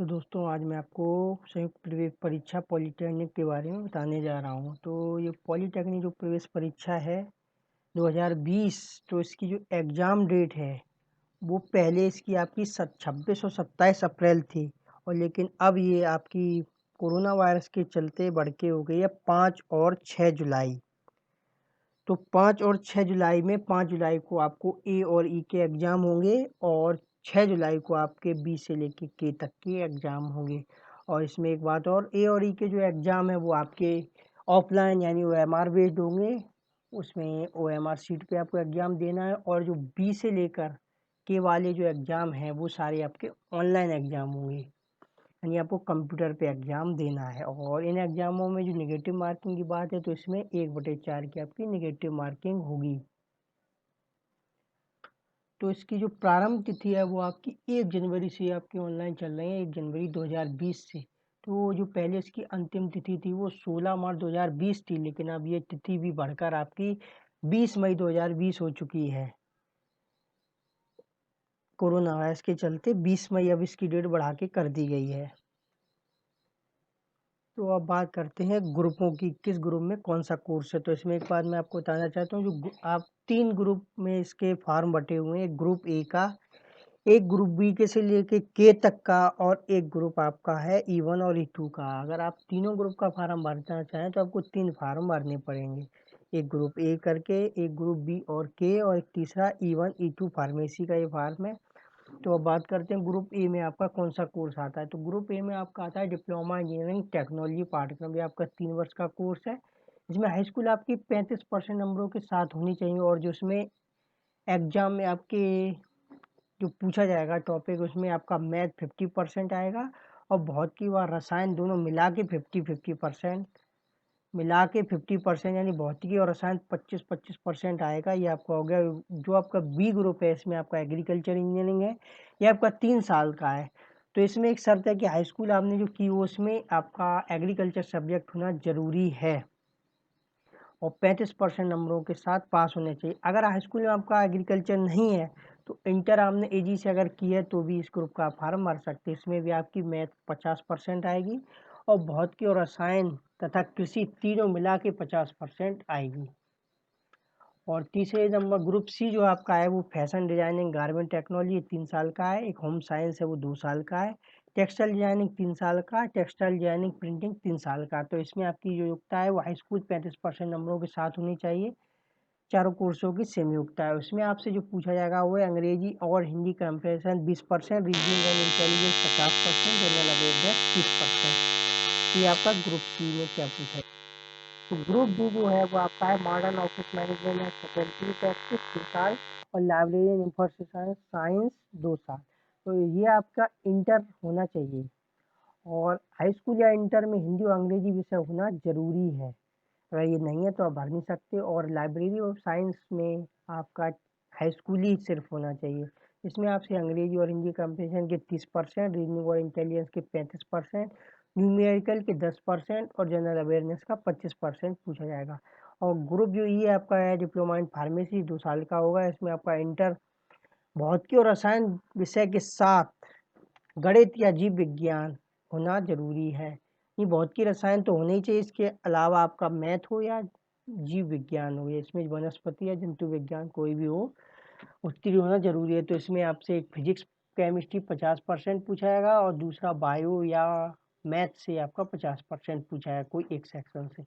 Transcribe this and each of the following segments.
तो दोस्तों आज मैं आपको संयुक्त प्रवेश परीक्षा पॉलिटेक्निक के बारे में बताने जा रहा हूँ। तो ये पॉलिटेक्निक जो प्रवेश परीक्षा है 2020, तो इसकी जो एग्ज़ाम डेट है वो पहले इसकी आपकी 26 और 27 अप्रैल थी, और लेकिन अब ये आपकी कोरोना वायरस के चलते बढ़ के हो गई है 5 और 6 जुलाई। तो 5 और 6 जुलाई में 5 जुलाई को आपको ए और ई के एग्ज़ाम होंगे, और 6 जुलाई को आपके बी से लेके के तक के एग्ज़ाम होंगे। और इसमें एक बात और, ए और ई के जो एग्ज़ाम है वो आपके ऑफलाइन यानी ओएमआर बेस्ड होंगे। उसमें ओएमआर सीट पे आपको एग्ज़ाम देना है, और जो बी से लेकर के वाले जो एग्ज़ाम हैं वो सारे आपके ऑनलाइन एग्ज़ाम होंगे, यानी आपको कंप्यूटर पे एग्ज़ाम देना है। और इन एग्ज़ामों में जो नेगेटिव मार्किंग की बात है तो इसमें 1/4 की आपकी नेगेटिव मार्किंग होगी। तो इसकी जो प्रारंभ तिथि है वो आपकी 1 जनवरी से आपकी ऑनलाइन चल रही है, 1 जनवरी 2020 से। तो जो पहले इसकी अंतिम तिथि थी वो 16 मार्च 2020 थी, लेकिन अब ये तिथि भी बढ़कर आपकी 20 मई 2020 हो चुकी है। कोरोना वायरस के चलते 20 मई अब इसकी डेट बढ़ा के कर दी गई है। तो अब बात करते हैं ग्रुपों की, किस ग्रुप में कौन सा कोर्स है। तो इसमें एक बात मैं आपको बताना चाहता हूँ, जो आप 3 ग्रुप में इसके फॉर्म बटे हुए हैं। एक ग्रुप ए का, एक ग्रुप बी के से लेके के तक का, और एक ग्रुप आपका है E1 और E2 का। अगर आप तीनों ग्रुप का फार्म भरना चाहें तो आपको 3 फार्म भरने पड़ेंगे, एक ग्रुप ए करके, एक ग्रुप बी और के, और एक तीसरा E1 E2 फार्मेसी का ये फार्म है। तो अब बात करते हैं ग्रुप ए में आपका कौन सा कोर्स आता है। तो ग्रुप ए में आपका आता है डिप्लोमा इंजीनियरिंग टेक्नोलॉजी पाठ्यक्रम। ये आपका 3 वर्ष का कोर्स है, जिसमें हाई स्कूल आपकी 35% नंबरों के साथ होनी चाहिए, और जो उसमें एग्जाम में आपके जो पूछा जाएगा टॉपिक, उसमें आपका मैथ 50% आएगा, और भौतिकी व रसायन दोनों मिला के 50-50% मिला के 50%, यानी भौतिकी और रसायन 25-25% आएगा। ये आपका हो गया। जो आपका बी ग्रुप है इसमें आपका एग्रीकल्चर इंजीनियरिंग है, ये आपका 3 साल का है। तो इसमें एक शर्त है कि हाई स्कूल आपने जो की वो उसमें आपका एग्रीकल्चर सब्जेक्ट होना जरूरी है, और 35% नंबरों के साथ पास होने चाहिए। अगर हाई स्कूल में आपका एग्रीकल्चर नहीं है तो इंटर आपने एजी से अगर की है तो भी इस ग्रुप का फार्म भर सकते हैं। इसमें भी आपकी मैथ 50% आएगी, और भौतिकी और रसायन तथा कृषि तीनों मिला के 50% आएगी। और तीसरे नंबर ग्रुप सी जो आपका है वो फैशन डिजाइनिंग गारमेंट टेक्नोलॉजी 3 साल का है। एक होम साइंस है वो 2 साल का है। टेक्सटाइल डिजाइनिंग 3 साल का, टेक्सटाइल डिजाइनिंग प्रिंटिंग 3 साल का। तो इसमें आपकी जो योग्यता है वो हाई स्कूल 35% नंबरों के साथ होनी चाहिए। चारों कोर्सों की सेम योग्यता है। उसमें आपसे जो पूछा जाएगा वो है अंग्रेजी और Hindi compression 20%, reasoning and intelligence 50%, general awareness 30%। ये आपका ग्रुप सी में क्या पूछा है। तो ग्रुप बी जो है वो आपका है modern office management and faculty practice 3 साल, और लाइब्रेरी इंफॉर्मेशन साइंस 2 साल। तो ये आपका इंटर होना चाहिए, और हाई स्कूल या इंटर में हिंदी और अंग्रेजी विषय होना जरूरी है। अगर ये नहीं है तो आप भर नहीं सकते। और लाइब्रेरी और साइंस में आपका हाई स्कूल ही सिर्फ होना चाहिए। इसमें आपसे अंग्रेजी और हिंदी कंप्रीहेंशन के 30%, रीजनिंग और इंटेलिजेंस के 35%, न्यूमेरिकल के 10%, और जनरल अवेयरनेस का 25% पूछा जाएगा। और ग्रुप जो ये आपका है डिप्लोमा इन फार्मेसी 2 साल का होगा। इसमें आपका इंटर भौतिकी और रसायन विषय के साथ गणित या जीव विज्ञान होना जरूरी है। ये भौतिकी रसायन तो होना ही चाहिए, इसके अलावा आपका मैथ हो या जीव विज्ञान हो, या इसमें वनस्पति या जंतु विज्ञान कोई भी हो, उत्तीर्ण होना जरूरी है। तो इसमें आपसे एक फिजिक्स केमिस्ट्री 50% पूछा जाएगा, और दूसरा बायो या मैथ से आपका 50% पूछा है कोई एक सेक्शन से।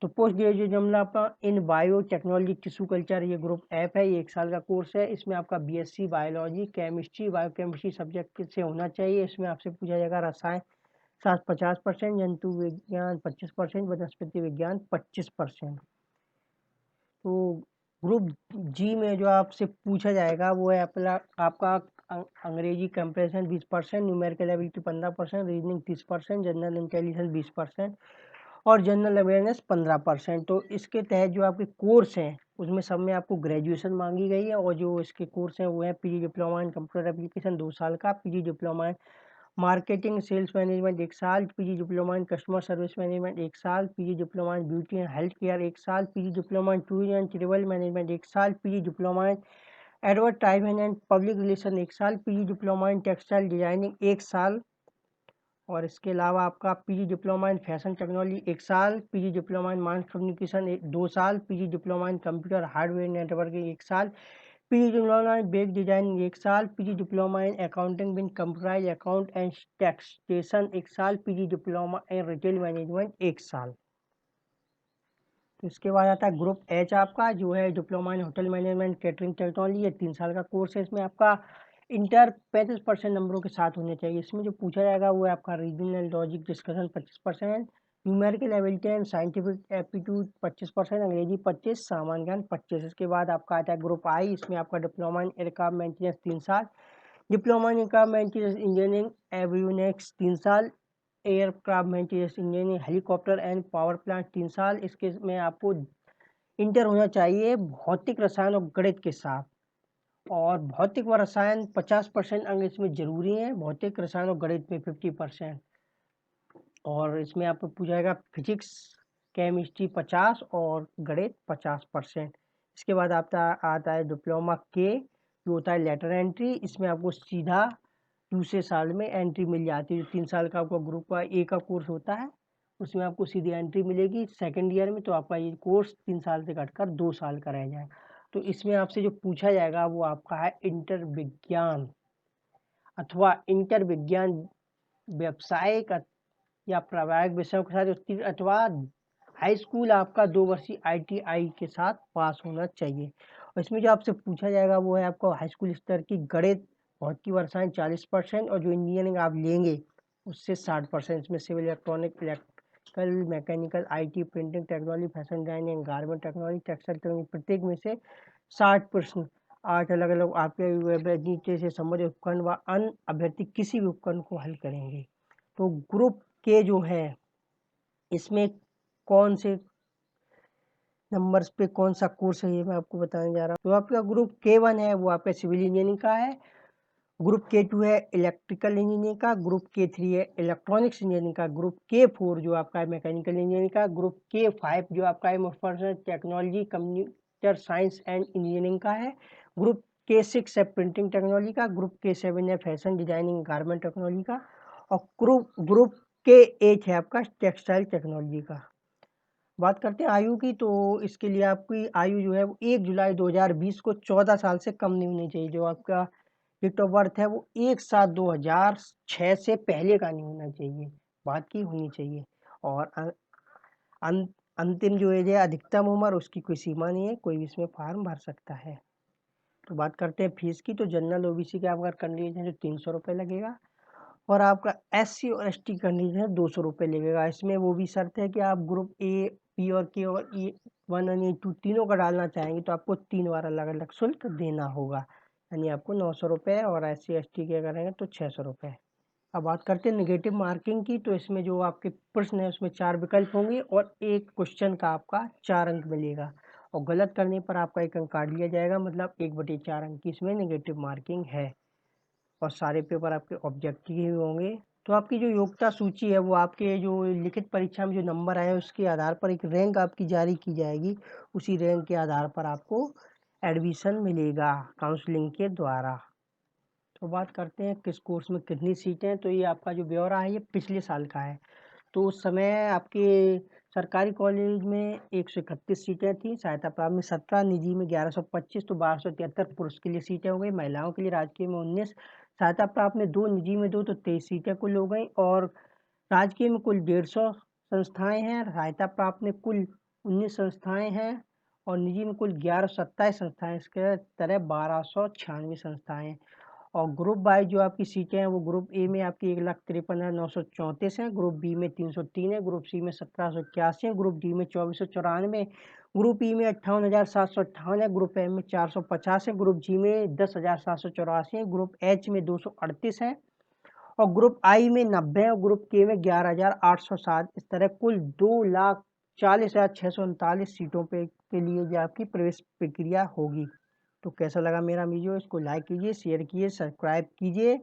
तो पोस्ट ग्रेजुएट जमला आपका इन बायो टेक्नोलॉजी टिश्यू कल्चर ये ग्रुप ऐप है, ये 1 साल का कोर्स है। इसमें आपका BSc biology chemistry biochemistry subject से होना चाहिए। इसमें आपसे पूछा जाएगा रसायन 50%, जंतु विज्ञान 25%, वनस्पति विज्ञान 25%। तो ग्रुप जी में जो आपसे पूछा जाएगा वो है आपका अंग्रेजी compression 20%, numerical ability 15%, reasoning 30%, general intelligence 20%, और जनरल अवेयरनेस 15%। तो इसके तहत जो आपके कोर्स हैं उसमें सब में आपको ग्रेजुएशन मांगी गई है, और जो इसके कोर्स हैं वो है PG diploma in computer application 2 साल का, PG diploma in marketing sales management 1 साल, PG diploma in customer service management 1 साल, PG diploma in beauty and health care 1 साल, PG diploma in tourism and travel management 1 साल, PG diploma in advertisement and public relation 1 साल, PG diploma in textile designing 1 साल, और इसके अलावा आपका PG diploma in fashion technology 1 साल, PG diploma इन mass communication 2 साल, PG diploma in computer hardware networking 1 साल, पीजी डिप्लोमा इन वेब डिजाइनिंग 1 साल, PG diploma in accounting with computerised account and taxation 1 साल, PG diploma in retail management 1 साल। तो इसके बाद आता है ग्रुप एच आपका, जो है diploma in hotel management catering technology, ये 3 साल का कोर्स है। इसमें आपका इंटर 35% नंबरों के साथ होने चाहिए। इसमें जो पूछा जाएगा वो है आपका regional logic discussion 25%, numerical ability and scientific aptitude 25%, अंग्रेजी 25, सामान्य ज्ञान 25। इसके बाद आपका आता है ग्रुप आई, इसमें आपका डिप्लोमा इन एयरक्राफ्ट मेंटेनेंस 3 साल, diploma in aircraft maintenance engineering avionics 3 साल, aircraft maintenance engineering helicopter and power plant 3 साल। इसके में आपको इंटर होना चाहिए भौतिक रसायन और गणित के साथ, और भौतिक व रसायन 50% अंक इसमें जरूरी है, भौतिक रसायन और गणित में 50%। और इसमें आपको पूछा जाएगा फिजिक्स केमिस्ट्री 50 और गणित 50%। इसके बाद आता है डिप्लोमा के, जो होता है लेटर एंट्री। इसमें आपको सीधा दूसरे साल में एंट्री मिल जाती है। जो 3 साल का आपका ग्रुप का ए का कोर्स होता है उसमें आपको सीधी एंट्री मिलेगी सेकेंड ईयर में, तो आपका ये कोर्स 3 साल से घटकर 2 साल का रह जाएगा। तो इसमें आपसे जो पूछा जाएगा वो आपका है इंटर विज्ञान अथवा इंटर विज्ञान व्यावसायिक या प्राविधिक विषयों के साथ उत्तीर्ण, अथवा हाई स्कूल आपका 2 वर्षीय ITI के साथ पास होना चाहिए। और इसमें जो आपसे पूछा जाएगा वो है आपको हाई स्कूल स्तर की गणित भौतिक व रसायन 40%, और जो इंजीनियरिंग आप लेंगे उससे 60%। इसमें civil electronic electrical mechanical IT printing technology fashion designing garment technology textile technology प्रत्येक में से 60 प्रश्न 8 अलग अलग आपके नीचे से संबंधित उपकरण व अन्य अभ्यर्थी किसी भी उपकरण को हल करेंगे। तो ग्रुप के जो है इसमें कौन से नंबर्स पे कौन सा कोर्स है ये मैं आपको बताने जा रहा हूँ। तो आपका ग्रुप K1 है वो आपका सिविल इंजीनियरिंग का है, ग्रुप K2 है इलेक्ट्रिकल इंजीनियरिंग का, ग्रुप K3 है इलेक्ट्रॉनिक्स इंजीनियरिंग का, ग्रुप K4 जो आपका है मैकेनिकल इंजीनियरिंग का, ग्रुप K5 जो आपका है information technology computer science and engineering का है, ग्रुप K6 है प्रिंटिंग टेक्नोलॉजी का, ग्रुप K7 है फैशन डिजाइनिंग गारमेंट टेक्नोलॉजी का, और ग्रुप K8 है आपका टेक्सटाइल टेक्नोलॉजी का। बात करते हैं आयु की, तो इसके लिए आपकी आयु जो है वो 1 जुलाई 2020 को 14 साल से कम नहीं होनी चाहिए। जो आपका डेट ऑफ बर्थ है वो 1/7/2006 से पहले का नहीं होना चाहिए, बाद की होनी चाहिए। और अंतिम जो एज है अधिकतम उम्र उसकी कोई सीमा नहीं है, कोई भी इसमें फॉर्म भर सकता है। तो बात करते हैं फीस की, तो जनरल OBC का अगर कैंडिडेट है तो 300 रुपये लगेगा, और आपका SC और ST कैंडिडेट है 200 रुपये लगेगा। इसमें वो भी शर्त है कि आप ग्रुप A, P और K और E1 और E2 तीनों का डालना चाहेंगे तो आपको 3 बार अलग अलग शुल्क देना होगा, यानी आपको 900 रुपये, और SC ST के करेंगे तो 600 रुपये। अब बात करते हैं नेगेटिव मार्किंग की, तो इसमें जो आपके प्रश्न है उसमें 4 विकल्प होंगे और एक क्वेश्चन का आपका 4 अंक मिलेगा, और गलत करने पर आपका 1 अंक काट लिया जाएगा, मतलब 1/4 अंक की इसमें नेगेटिव मार्किंग है। और सारे पेपर आपके ऑब्जेक्टिव ही होंगे। तो आपकी जो योग्यता सूची है वो आपके जो लिखित परीक्षा में जो नंबर आए उसके आधार पर एक रैंक आपकी जारी की जाएगी, उसी रैंक के आधार पर आपको एडमिशन मिलेगा काउंसलिंग के द्वारा। तो बात करते हैं किस कोर्स में कितनी सीटें, तो ये आपका जो ब्यौरा है ये पिछले साल का है। तो उस समय आपके सरकारी कॉलेज में 131 सीटें थी, सहायता प्राप्त में 17, निजी में 1125, तो 1273 पुरुष के लिए सीटें हो गई। महिलाओं के लिए राजकीय में 19, सहायता प्राप्त में 2, निजी में 2, तो 23 सीटें कुल हो गई। और राजकीय में कुल 150 संस्थाएं हैं, सहायता प्राप्त में कुल 19 संस्थाएं हैं, और निजी में कुल 1127 संस्थाएं, इसके तरह 1296 संस्थाएं हैं। और ग्रुप वाइज जो आपकी सीटें हैं वो ग्रुप ए में आपकी 1,53,934 हैं, ग्रुप बी में 303 है, ग्रुप सी में 1781 है, ग्रुप डी में 2494, ग्रुप ई में 58,758 है, ग्रुप एम में 450 है, ग्रुप जी में 10,784 है, ग्रुप एच में 238 है, और ग्रुप आई में 90 है, और ग्रुप के में 11,807। इस तरह कुल 2,40,639 सीटों पे के लिए जो आपकी प्रवेश प्रक्रिया होगी। तो कैसा लगा मेरा वीडियो, इसको लाइक कीजिए, शेयर कीजिए, सब्सक्राइब कीजिए,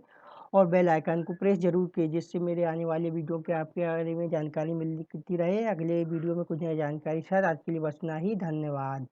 और बेल आइकन को प्रेस जरूर कीजिए, जिससे मेरे आने वाले वीडियो के आपके बारे में जानकारी मिलती रहे। अगले वीडियो में कुछ नई जानकारी साथ, आज के लिए बस इतना ही, धन्यवाद।